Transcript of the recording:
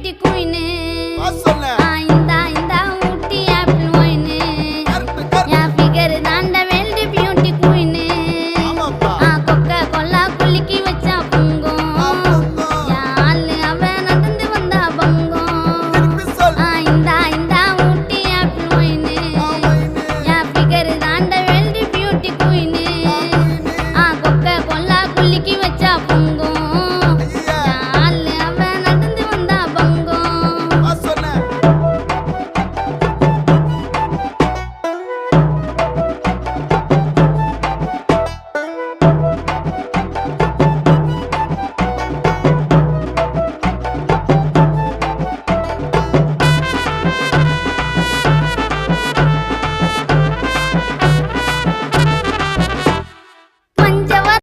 beauty queen சொன்ன இந்த ஊட்டி apple wine என் figure தாண்ட வேல்டு பியூட்டி குயினு கொக்க கொல்லா குலுக்கி வச்சா பொங்கும் என் ஆளு அவன் நடந்து வந்தா பங்கும் இந்த ஊட்டி ஆப்பிள் ஒயினு என் ஃபிகர் தாண்ட வேல்டு பியூட்டி குயினு கொக்க கொல்லா குலுக்கி